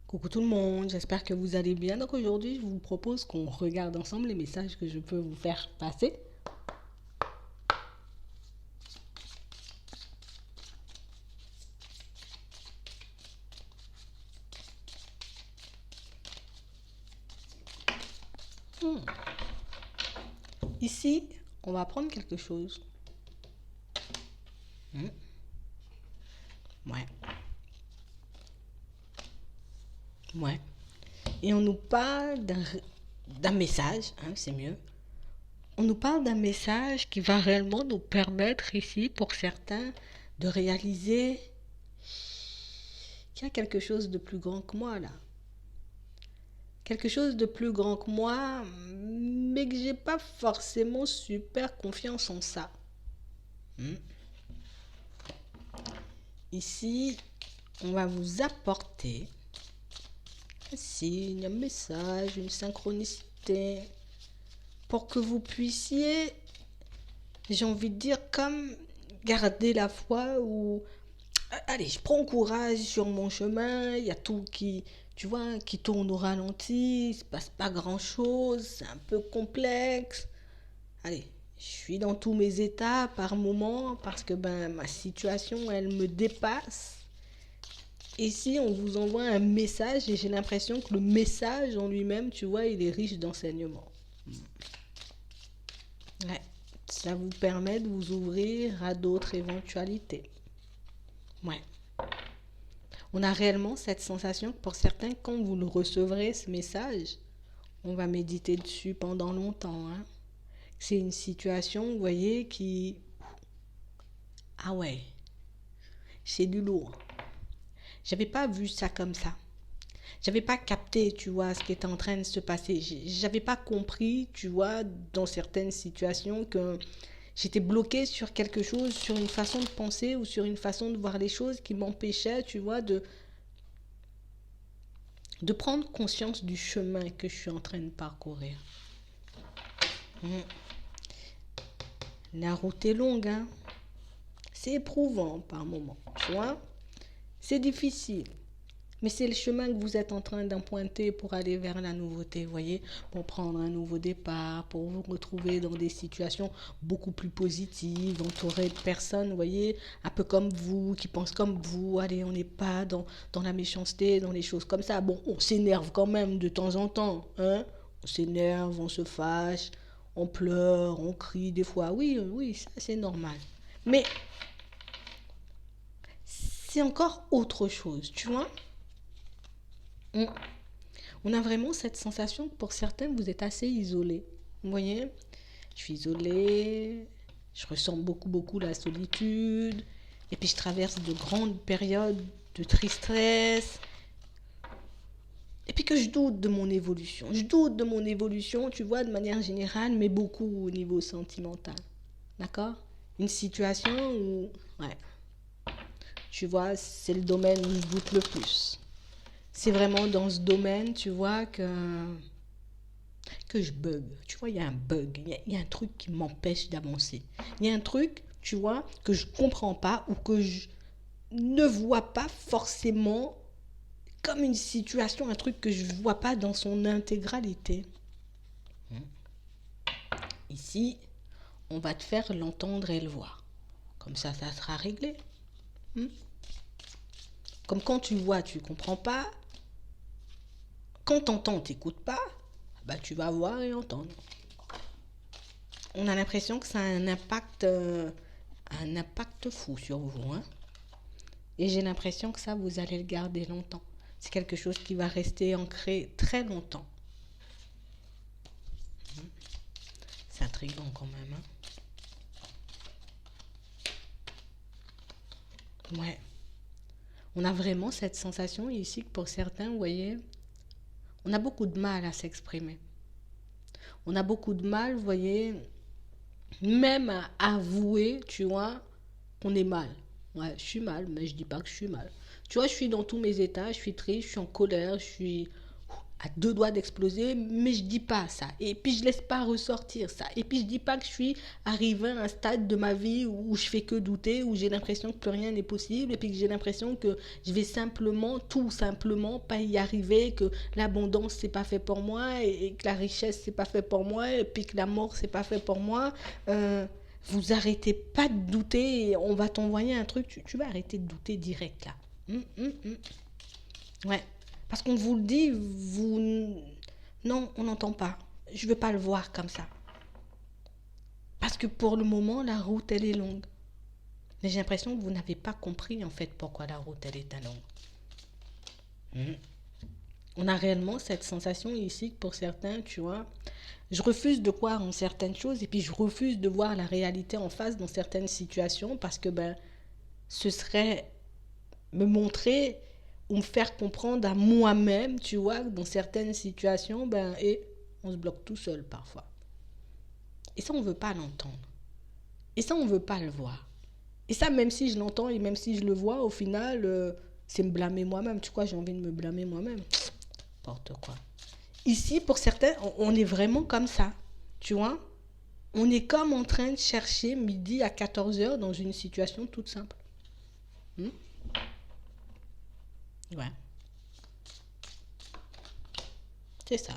Coucou tout le monde, j'espère que vous allez bien. Donc aujourd'hui, je vous propose qu'on regarde ensemble les messages que je peux vous faire passer. Ici, on va prendre quelque chose. Ouais, ouais. Et on nous parle d'un message, c'est mieux. On nous parle d'un message qui va réellement nous permettre ici, pour certains, de réaliser qu'il y a quelque chose de plus grand que moi là. Quelque chose de plus grand que moi, mais que j'ai pas forcément super confiance en ça. Ici, on va vous apporter un signe, un message, une synchronicité pour que vous puissiez, j'ai envie de dire, comme garder la foi ou allez, je prends courage sur mon chemin, il y a tout qui, tu vois, qui tourne au ralenti, il se passe pas grand-chose, c'est un peu complexe. Allez, je suis dans tous mes états par moment parce que ma situation, elle me dépasse. Ici, on vous envoie un message et j'ai l'impression que le message en lui-même, tu vois, il est riche d'enseignements. Ouais. Ça vous permet de vous ouvrir à d'autres éventualités. Ouais. On a réellement cette sensation que pour certains, quand vous le recevrez, ce message, on va méditer dessus pendant longtemps. C'est une situation, vous voyez, qui... Ah ouais, c'est du lourd. J'avais pas vu ça comme ça. J'avais pas capté, tu vois, ce qui était en train de se passer. J'avais pas compris, tu vois, dans certaines situations que j'étais bloquée sur quelque chose, sur une façon de penser ou sur une façon de voir les choses qui m'empêchait, tu vois, de prendre conscience du chemin que je suis en train de parcourir. La route est longue, hein. C'est éprouvant par moments, tu vois. C'est difficile. Mais c'est le chemin que vous êtes en train d'emprunter pour aller vers la nouveauté, vous voyez, pour prendre un nouveau départ, pour vous retrouver dans des situations beaucoup plus positives, entouré de personnes, vous voyez, un peu comme vous, qui pensent comme vous. Allez, on n'est pas dans la méchanceté, dans les choses comme ça. Bon, on s'énerve quand même de temps en temps, hein. On s'énerve, on se fâche, on pleure, on crie des fois. Oui, oui, ça c'est normal. Mais c'est encore autre chose, tu vois. On a vraiment cette sensation que pour certains, vous êtes assez isolé. Vous voyez, je suis isolée, je ressens beaucoup, beaucoup la solitude, et puis je traverse de grandes périodes de tristesse, et puis que je doute de mon évolution. Je doute de mon évolution, tu vois, de manière générale, mais beaucoup au niveau sentimental. D'accord? Une situation où, ouais, tu vois, c'est le domaine où je doute le plus. C'est vraiment dans ce domaine, tu vois, que je bug. Tu vois, il y a un bug, il y a un truc qui m'empêche d'avancer. Il y a un truc, tu vois, que je comprends pas ou que je ne vois pas forcément comme une situation, un truc que je ne vois pas dans son intégralité. Ici, on va te faire l'entendre et le voir. Comme ça sera réglé. Comme quand tu vois, tu comprends pas. Quand t'entends, t'écoutes pas. Bah, tu vas voir et entendre. On a l'impression que ça a un impact fou sur vous. Et j'ai l'impression que ça, vous allez le garder longtemps. C'est quelque chose qui va rester ancré très longtemps. C'est intriguant quand même. Ouais. On a vraiment cette sensation ici que pour certains, vous voyez, on a beaucoup de mal à s'exprimer. On a beaucoup de mal, vous voyez, même à avouer, tu vois, qu'on est mal. Ouais, je suis mal, mais je dis pas que je suis mal. Tu vois, je suis dans tous mes états, je suis triste, je suis en colère, je suis... à deux doigts d'exploser, mais je dis pas ça. Et puis je laisse pas ressortir ça. Et puis je dis pas que je suis arrivée à un stade de ma vie où je fais que douter, où j'ai l'impression que plus rien n'est possible, et puis que j'ai l'impression que je vais simplement, tout simplement, pas y arriver, que l'abondance c'est pas fait pour moi, et que la richesse c'est pas fait pour moi, et puis que la mort c'est pas fait pour moi. Vous arrêtez pas de douter, on va t'envoyer un truc, tu vas arrêter de douter direct là. Ouais. Parce qu'on vous le dit, vous... Non, on n'entend pas. Je ne veux pas le voir comme ça. Parce que pour le moment, la route, elle est longue. Mais j'ai l'impression que vous n'avez pas compris, en fait, pourquoi la route, elle est longue. On a réellement cette sensation ici que pour certains, tu vois, je refuse de croire en certaines choses et puis je refuse de voir la réalité en face dans certaines situations parce que, ce serait me montrer ou me faire comprendre à moi-même, tu vois, que dans certaines situations, on se bloque tout seul parfois. Et ça, on ne veut pas l'entendre. Et ça, on ne veut pas le voir. Et ça, même si je l'entends et même si je le vois, au final, c'est me blâmer moi-même. Tu vois, j'ai envie de me blâmer moi-même. N'importe quoi. Ici, pour certains, on est vraiment comme ça. Tu vois, on est comme en train de chercher midi à 14h dans une situation toute simple. Ouais. C'est ça.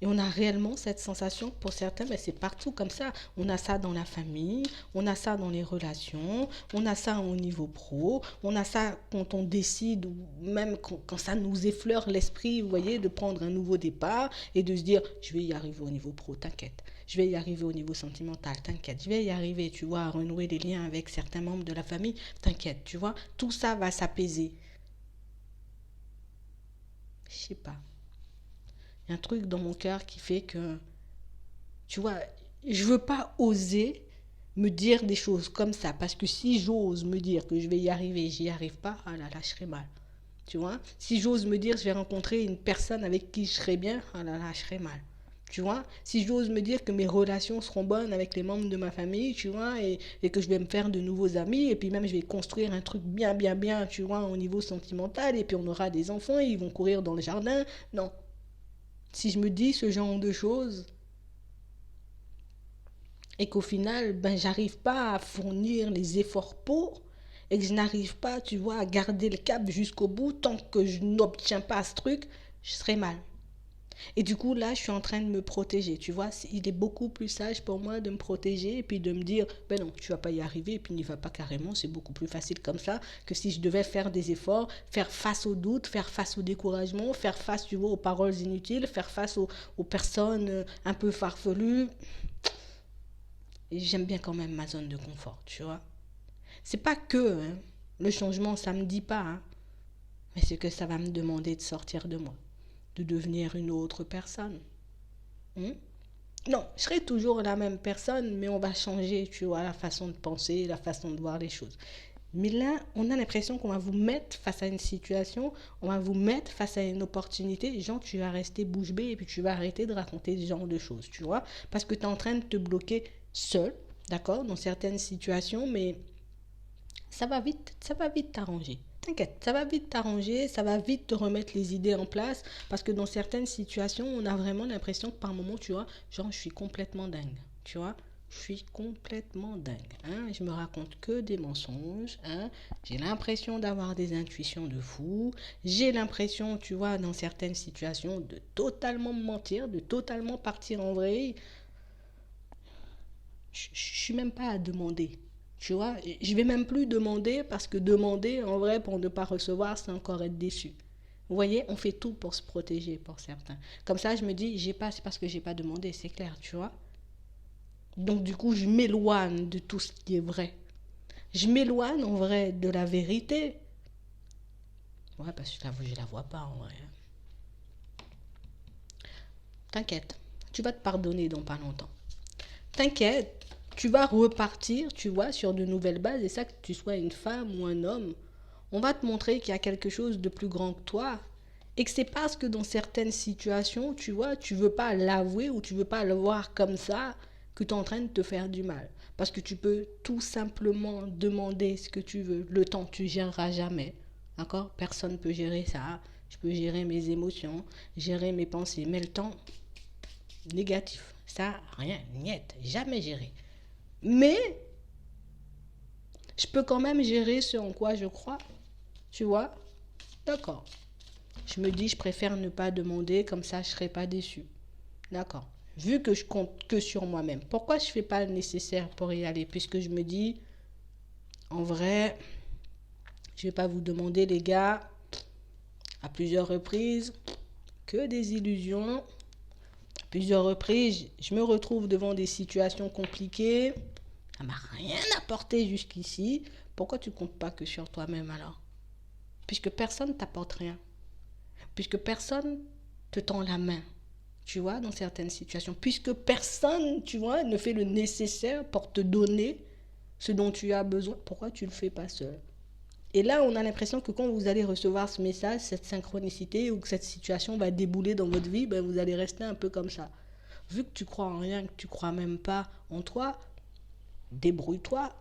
Et on a réellement cette sensation, pour certains, mais c'est partout comme ça. On a ça dans la famille, on a ça dans les relations, on a ça au niveau pro, on a ça quand on décide, ou même quand ça nous effleure l'esprit, vous voyez, de prendre un nouveau départ et de se dire, je vais y arriver au niveau pro, t'inquiète. Je vais y arriver au niveau sentimental, t'inquiète. Je vais y arriver, tu vois, à renouer des liens avec certains membres de la famille, t'inquiète, tu vois. Tout ça va s'apaiser. Je sais pas. Il y a un truc dans mon cœur qui fait que, tu vois, je veux pas oser me dire des choses comme ça. Parce que si j'ose me dire que je vais y arriver, j'y arrive pas, ah là là, je serai mal. Tu vois, si j'ose me dire que je vais rencontrer une personne avec qui je serai bien, ah là là, je serai mal. Tu vois, si j'ose me dire que mes relations seront bonnes avec les membres de ma famille, tu vois, et que je vais me faire de nouveaux amis, et puis même je vais construire un truc bien, bien, bien, tu vois, au niveau sentimental, et puis on aura des enfants, et ils vont courir dans le jardin. Non, si je me dis ce genre de choses et qu'au final, j'arrive pas à fournir les efforts pour et que je n'arrive pas, tu vois, à garder le cap jusqu'au bout, tant que je n'obtiens pas ce truc, je serai mal. Et du coup, là, je suis en train de me protéger, tu vois. Il est beaucoup plus sage pour moi de me protéger et puis de me dire, non, tu vas pas y arriver et puis n'y va pas carrément. C'est beaucoup plus facile comme ça que si je devais faire des efforts, faire face aux doutes, faire face au découragement, faire face, tu vois, aux paroles inutiles, faire face aux personnes un peu farfelues. Et j'aime bien quand même ma zone de confort, tu vois. C'est pas que le changement, ça me dit pas, mais c'est que ça va me demander de sortir de moi, de devenir une autre personne. Non, je serai toujours la même personne, mais on va changer, tu vois, la façon de penser, la façon de voir les choses. Mais là, on a l'impression qu'on va vous mettre face à une situation, on va vous mettre face à une opportunité. Genre, tu vas rester bouche bée et puis tu vas arrêter de raconter ce genre de choses, tu vois. Parce que tu es en train de te bloquer seul, d'accord, dans certaines situations, mais ça va vite t'arranger. T'inquiète, ça va vite t'arranger, ça va vite te remettre les idées en place, parce que dans certaines situations, on a vraiment l'impression que par moment, tu vois, genre, je suis complètement dingue, tu vois, je suis complètement dingue, je me raconte que des mensonges, j'ai l'impression d'avoir des intuitions de fou, j'ai l'impression, tu vois, dans certaines situations, de totalement mentir, de totalement partir en vrille. Je suis même pas à demander. Tu vois, je vais même plus demander parce que demander, en vrai, pour ne pas recevoir, c'est encore être déçu. Vous voyez, on fait tout pour se protéger pour certains. Comme ça, je me dis, j'ai pas, c'est parce que j'ai pas demandé, c'est clair, tu vois. Donc, du coup, je m'éloigne de tout ce qui est vrai. Je m'éloigne, en vrai, de la vérité. Ouais, parce que je la vois pas, en vrai. T'inquiète, tu vas te pardonner dans pas longtemps. T'inquiète, tu vas repartir, tu vois, sur de nouvelles bases. Et ça, que tu sois une femme ou un homme, on va te montrer qu'il y a quelque chose de plus grand que toi. Et que c'est parce que dans certaines situations, tu vois, tu veux pas l'avouer ou tu veux pas le voir comme ça que tu es en train de te faire du mal. Parce que tu peux tout simplement demander ce que tu veux. Le temps, tu géreras jamais. D'accord? Personne ne peut gérer ça. Je peux gérer mes émotions, gérer mes pensées. Mais le temps négatif, ça, rien, niet, jamais géré. Mais je peux quand même gérer ce en quoi je crois. Tu vois? D'accord. Je me dis, je préfère ne pas demander, comme ça je ne serai pas déçue. D'accord. Vu que je compte que sur moi-même, pourquoi je ne fais pas le nécessaire pour y aller? Puisque je me dis, en vrai, je ne vais pas vous demander, les gars, à plusieurs reprises, que des illusions. À plusieurs reprises, je me retrouve devant des situations compliquées. Ça m'a rien apporté jusqu'ici. Pourquoi tu ne comptes pas que sur toi-même alors? Puisque personne ne t'apporte rien. Puisque personne te tend la main, tu vois, dans certaines situations. Puisque personne, tu vois, ne fait le nécessaire pour te donner ce dont tu as besoin. Pourquoi tu ne le fais pas seul? Et là, on a l'impression que quand vous allez recevoir ce message, cette synchronicité ou que cette situation va débouler dans votre vie, ben vous allez rester un peu comme ça. Vu que tu crois en rien, que tu crois même pas en toi, débrouille-toi.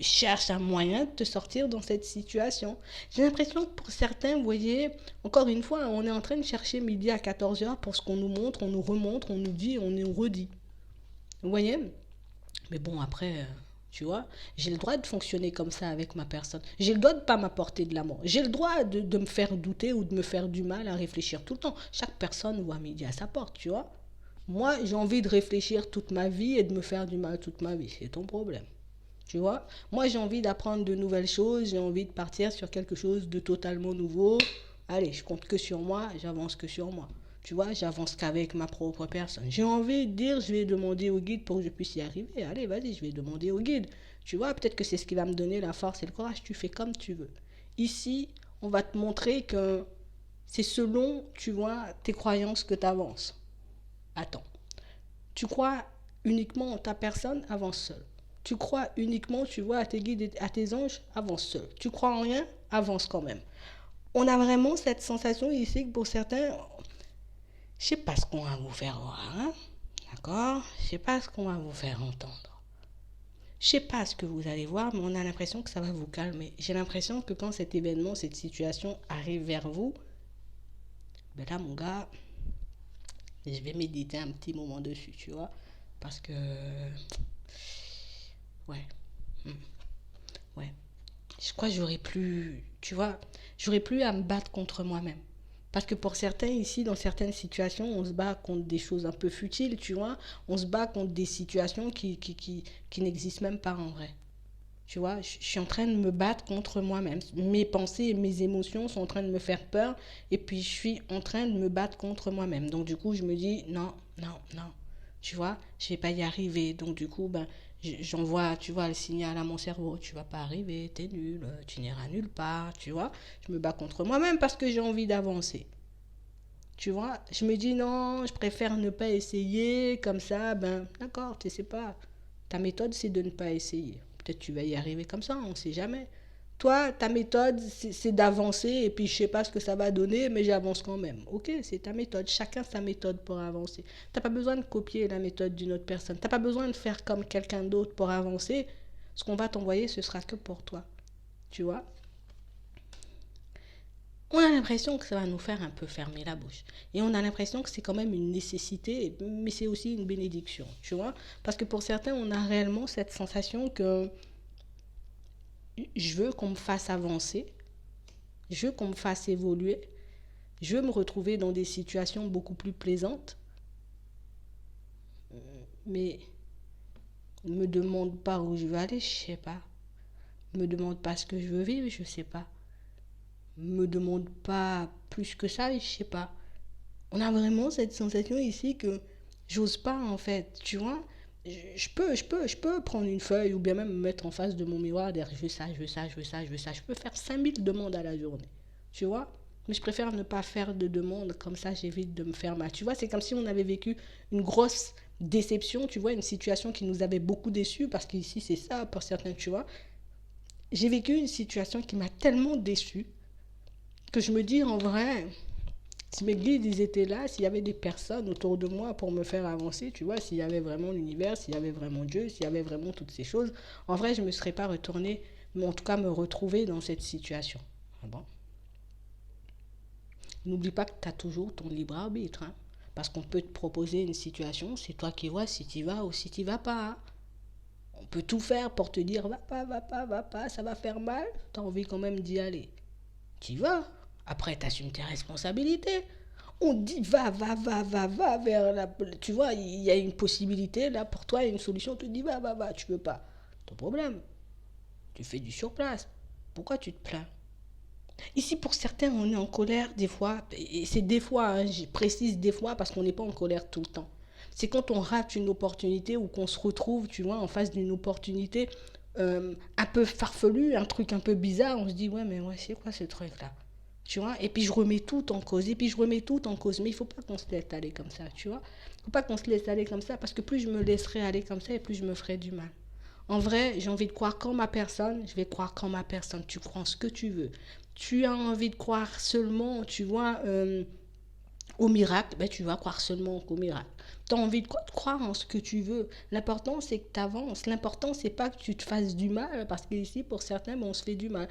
Cherche un moyen de te sortir dans cette situation. J'ai l'impression que pour certains, vous voyez, encore une fois, on est en train de chercher midi à 14h pour ce qu'on nous montre, on nous remontre, on nous dit, on nous redit. Vous voyez? Mais bon, après, tu vois, j'ai le droit de fonctionner comme ça avec ma personne. J'ai le droit de ne pas m'apporter de l'amour. J'ai le droit de me faire douter ou de me faire du mal à réfléchir tout le temps. Chaque personne voit midi à sa porte, tu vois. Moi, j'ai envie de réfléchir toute ma vie et de me faire du mal toute ma vie. C'est ton problème. Tu vois? Moi, j'ai envie d'apprendre de nouvelles choses. J'ai envie de partir sur quelque chose de totalement nouveau. Allez, je compte que sur moi. J'avance que sur moi. Tu vois, j'avance qu'avec ma propre personne. J'ai envie de dire, je vais demander au guide pour que je puisse y arriver. Allez, vas-y, je vais demander au guide. Tu vois, peut-être que c'est ce qui va me donner la force et le courage. Tu fais comme tu veux. Ici, on va te montrer que c'est selon, tu vois, tes croyances que tu avances. Attends. Tu crois uniquement en ta personne, avance seul. Tu crois uniquement, tu vois, à tes guides et à tes anges, avance seul. Tu crois en rien, avance quand même. On a vraiment cette sensation ici que pour certains, je sais pas ce qu'on va vous faire voir, hein? D'accord? Je sais pas ce qu'on va vous faire entendre. Je sais pas ce que vous allez voir, mais on a l'impression que ça va vous calmer. J'ai l'impression que quand cet événement, cette situation arrive vers vous, ben là, mon gars, je vais méditer un petit moment dessus, tu vois? Parce que, ouais, ouais. Je crois que j'aurais plus, tu vois, j'aurais plus à me battre contre moi-même. Parce que pour certains ici, dans certaines situations, on se bat contre des choses un peu futiles, tu vois. On se bat contre des situations qui n'existent même pas en vrai. Tu vois, je suis en train de me battre contre moi-même. Mes pensées et mes émotions sont en train de me faire peur. Et puis, je suis en train de me battre contre moi-même. Donc, du coup, je me dis, non, non, non. Tu vois, je ne vais pas y arriver. Donc, du coup, ben, j'envoie, tu vois, le signal à mon cerveau. Tu vas pas arriver, t'es nul, tu n'iras nulle part, tu vois. Je me bats contre moi-même parce que j'ai envie d'avancer. Tu vois, je me dis, non, je préfère ne pas essayer. Comme ça, ben, d'accord, tu sais pas. Ta méthode, c'est de ne pas essayer. Peut-être tu vas y arriver comme ça, on ne sait jamais. Toi, ta méthode, c'est d'avancer et puis je ne sais pas ce que ça va donner, mais j'avance quand même. Ok, c'est ta méthode. Chacun sa méthode pour avancer. Tu n'as pas besoin de copier la méthode d'une autre personne. Tu n'as pas besoin de faire comme quelqu'un d'autre pour avancer. Ce qu'on va t'envoyer, ce sera que pour toi. Tu vois? On a l'impression que ça va nous faire un peu fermer la bouche. Et on a l'impression que c'est quand même une nécessité, mais c'est aussi une bénédiction, tu vois. Parce que pour certains, on a réellement cette sensation que je veux qu'on me fasse avancer, je veux qu'on me fasse évoluer, je veux me retrouver dans des situations beaucoup plus plaisantes, mais ne me demande pas où je veux aller, je sais pas. Ne me demande pas ce que je veux vivre, je sais pas. Me demande pas plus que ça, je sais pas. On a vraiment cette sensation ici que j'ose pas en fait, tu vois. Je peux prendre une feuille ou bien même me mettre en face de mon miroir et dire je veux ça, je veux ça, je veux ça, je veux ça. Je peux faire 5000 demandes à la journée, tu vois. Mais je préfère ne pas faire de demandes, comme ça j'évite de me faire mal. Tu vois, c'est comme si on avait vécu une grosse déception, tu vois, une situation qui nous avait beaucoup déçus, parce qu'ici c'est ça pour certains, tu vois. J'ai vécu une situation qui m'a tellement déçue que je me dis en vrai, si mes guides ils étaient là, s'il y avait des personnes autour de moi pour me faire avancer, tu vois, s'il y avait vraiment l'univers, s'il y avait vraiment Dieu, s'il y avait vraiment toutes ces choses, en vrai, je ne me serais pas retournée, mais en tout cas me retrouver dans cette situation. Ah bon? N'oublie pas que tu as toujours ton libre arbitre. Hein. Parce qu'on peut te proposer une situation, c'est toi qui vois si tu vas ou si tu vas pas. Hein. On peut tout faire pour te dire va pas, ça va faire mal. Tu as envie quand même d'y aller. Tu y vas. Après, tu assumes tes responsabilités. On dit va vers la... Tu vois, il y a une possibilité là pour toi, il y a une solution. Tu dis va, tu veux pas. Ton problème, tu fais du surplace. Pourquoi tu te plains? Ici, pour certains, on est en colère des fois, et c'est des fois, hein, je précise des fois parce qu'on n'est pas en colère tout le temps. C'est quand on rate une opportunité ou qu'on se retrouve, tu vois, en face d'une opportunité un peu farfelue, un truc un peu bizarre, on se dit, ouais, c'est quoi ce truc-là? Tu vois, et puis je remets tout en cause, mais il faut pas qu'on se laisse aller comme ça, tu vois. Il faut pas qu'on se laisse aller comme ça, parce que plus je me laisserai aller comme ça, et plus je me ferai du mal. En vrai, j'ai envie de croire qu'en ma personne, je vais croire qu'en ma personne. Tu crois en ce que tu veux. Tu as envie de croire seulement, tu vois, au miracle, ben, tu vas croire seulement au miracle. Tu as envie de croire en ce que tu veux. L'important, c'est que tu avances. L'important, c'est pas que tu te fasses du mal, parce qu'ici, pour certains, ben, on se fait du mal.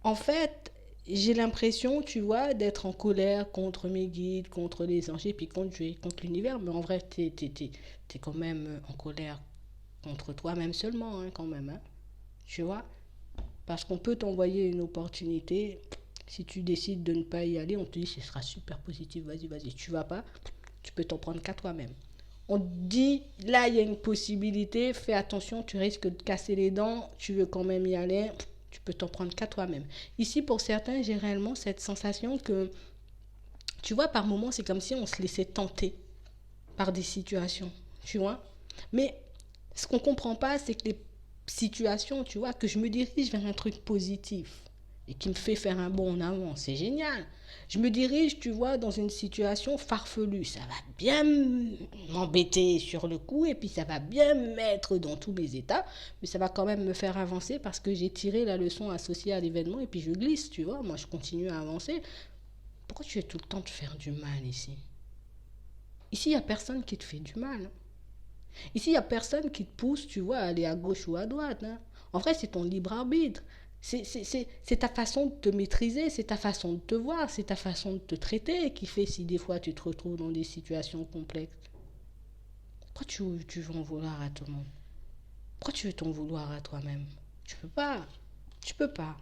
En fait, j'ai l'impression, tu vois, d'être en colère contre mes guides, contre les anges, et puis contre l'univers. Mais en vrai, t'es quand même en colère contre toi-même seulement, hein, quand même. Hein, tu vois. Parce qu'on peut t'envoyer une opportunité. Si tu décides de ne pas y aller, on te dit ce sera super positif, vas-y. Tu vas pas, tu peux t'en prendre qu'à toi-même. On te dit, là, il y a une possibilité, fais attention, tu risques de casser les dents, tu veux quand même y aller, tu peux t'en prendre qu'à toi-même. Ici, pour certains, j'ai réellement cette sensation que, tu vois, par moments, c'est comme si on se laissait tenter par des situations, tu vois. Mais ce qu'on comprend pas, c'est que les situations, tu vois, que je me dirige vers un truc positif et qui me fait faire un bond en avant, c'est génial. Je me dirige, tu vois, dans une situation farfelue. Ça va bien m'embêter sur le coup et puis ça va bien me mettre dans tous mes états, mais ça va quand même me faire avancer parce que j'ai tiré la leçon associée à l'événement et puis je glisse, tu vois. Moi, je continue à avancer. Pourquoi tu veux tout le temps te faire du mal ici? Ici, il n'y a personne qui te fait du mal. Hein. Ici, il n'y a personne qui te pousse, tu vois, à aller à gauche ou à droite. Hein. En vrai, c'est ton libre arbitre. C'est ta façon de te maîtriser, c'est ta façon de te voir, c'est ta façon de te traiter qui fait si des fois tu te retrouves dans des situations complexes. Pourquoi tu veux en vouloir à tout le monde? Pourquoi tu veux t'en vouloir à toi-même? Tu peux pas. Tu peux pas.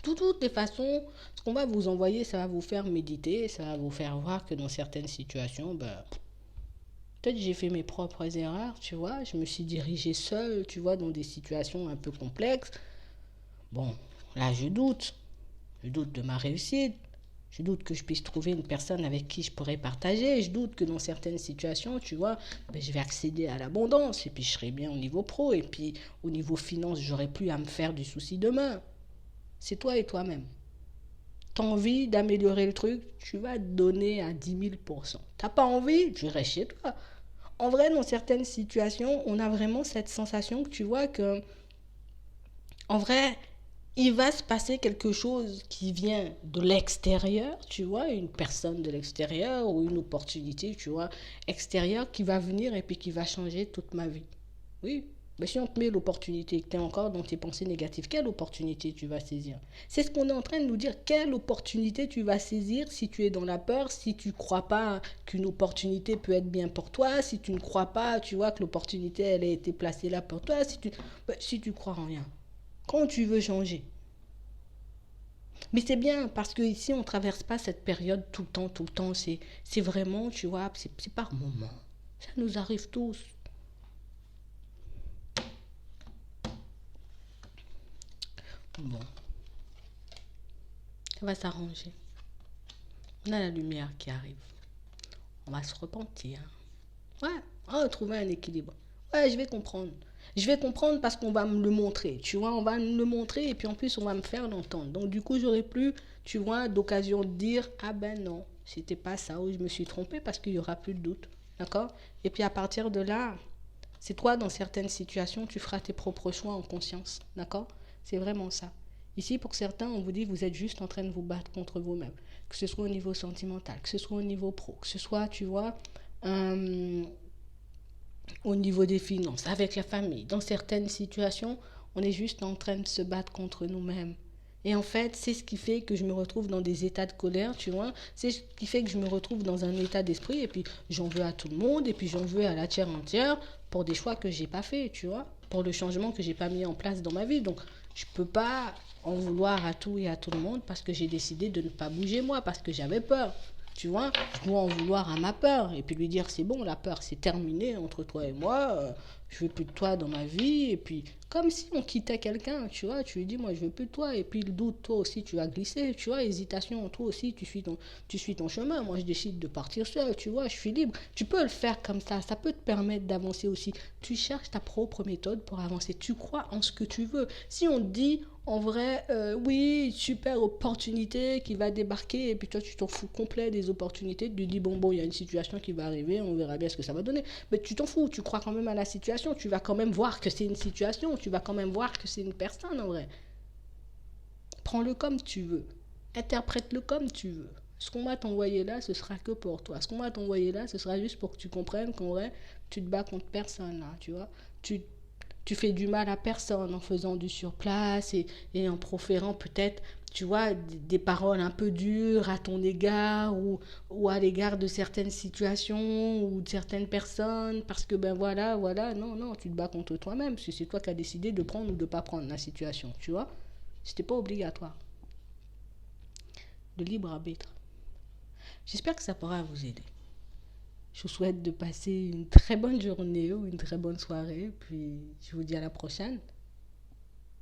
De toutes les façons, ce qu'on va vous envoyer, ça va vous faire méditer, ça va vous faire voir que dans certaines situations, ben, peut-être j'ai fait mes propres erreurs, tu vois. Je me suis dirigée seule, tu vois, dans des situations un peu complexes. Bon, là, je doute. Je doute de ma réussite. Je doute que je puisse trouver une personne avec qui je pourrais partager. Je doute que dans certaines situations, tu vois, ben, je vais accéder à l'abondance. Et puis, je serai bien au niveau pro. Et puis, au niveau finance, j'aurai plus à me faire du souci demain. C'est toi et toi-même. T'as envie d'améliorer le truc, tu vas te donner à 10 000%. T'as pas envie, tu restes chez toi. En vrai, dans certaines situations, on a vraiment cette sensation que tu vois que, en vrai, il va se passer quelque chose qui vient de l'extérieur, tu vois, une personne de l'extérieur ou une opportunité, tu vois, extérieure qui va venir et puis qui va changer toute ma vie. Oui, mais si on te met l'opportunité, que tu es encore dans tes pensées négatives, quelle opportunité tu vas saisir? C'est ce qu'on est en train de nous dire. Quelle opportunité tu vas saisir si tu es dans la peur, si tu ne crois pas qu'une opportunité peut être bien pour toi, si tu ne crois pas, tu vois, que l'opportunité, elle a été placée là pour toi, si tu crois en rien. Quand tu veux changer. Mais c'est bien parce que ici on ne traverse pas cette période tout le temps. C'est vraiment, tu vois, c'est par moment. Ça nous arrive tous. Bon, ça va s'arranger. On a la lumière qui arrive. On va se repentir. Ouais, on va trouver un équilibre. Ouais, je vais comprendre. Je vais comprendre parce qu'on va me le montrer. Tu vois, on va me le montrer et puis en plus, on va me faire l'entendre. Donc, du coup, j'aurai plus, tu vois, d'occasion de dire ah ben non, c'était pas ça ou je me suis trompée parce qu'il y aura plus de doute. D'accord? Et puis à partir de là, c'est toi, dans certaines situations, tu feras tes propres choix en conscience. D'accord? C'est vraiment ça. Ici, pour certains, on vous dit que vous êtes juste en train de vous battre contre vous-même. Que ce soit au niveau sentimental, que ce soit au niveau pro, que ce soit, tu vois, au niveau des finances, avec la famille. Dans certaines situations, on est juste en train de se battre contre nous-mêmes. Et en fait, c'est ce qui fait que je me retrouve dans des états de colère, tu vois. C'est ce qui fait que je me retrouve dans un état d'esprit et puis j'en veux à tout le monde et puis j'en veux à la terre entière pour des choix que j'ai pas fait, tu vois. Pour le changement que j'ai pas mis en place dans ma vie. Donc, je peux pas en vouloir à tout et à tout le monde parce que j'ai décidé de ne pas bouger moi, parce que j'avais peur. Tu vois, je dois en vouloir à ma peur et puis lui dire c'est bon, la peur c'est terminé entre toi et moi, je veux plus de toi dans ma vie. Et puis, comme si on quittait quelqu'un, tu vois, tu lui dis moi je veux plus de toi. Et puis le doute, toi aussi tu vas glisser, tu vois, hésitation, toi aussi tu suis ton chemin. Moi je décide de partir seul, tu vois, je suis libre. Tu peux le faire comme ça peut te permettre d'avancer aussi. Tu cherches ta propre méthode pour avancer, tu crois en ce que tu veux. Si on te dit en vrai, oui, super opportunité qui va débarquer, et puis toi, tu t'en fous complet des opportunités. Tu te dis, bon, il y a une situation qui va arriver, on verra bien ce que ça va donner. Mais tu t'en fous, tu crois quand même à la situation, tu vas quand même voir que c'est une situation, tu vas quand même voir que c'est une personne en vrai. Prends-le comme tu veux, interprète-le comme tu veux. Ce qu'on va t'envoyer là, ce sera que pour toi. Ce qu'on va t'envoyer là, ce sera juste pour que tu comprennes qu'en vrai, tu te bats contre personne là, tu vois. Tu tu fais du mal à personne en faisant du surplace et en proférant peut-être, tu vois, des paroles un peu dures à ton égard ou à l'égard de certaines situations ou de certaines personnes parce que ben voilà, voilà, non, non, tu te bats contre toi-même parce que c'est toi qui as décidé de prendre ou de ne pas prendre la situation, tu vois. C'était pas obligatoire. Le libre arbitre. J'espère que ça pourra vous aider. Je vous souhaite de passer une très bonne journée ou une très bonne soirée, puis je vous dis à la prochaine.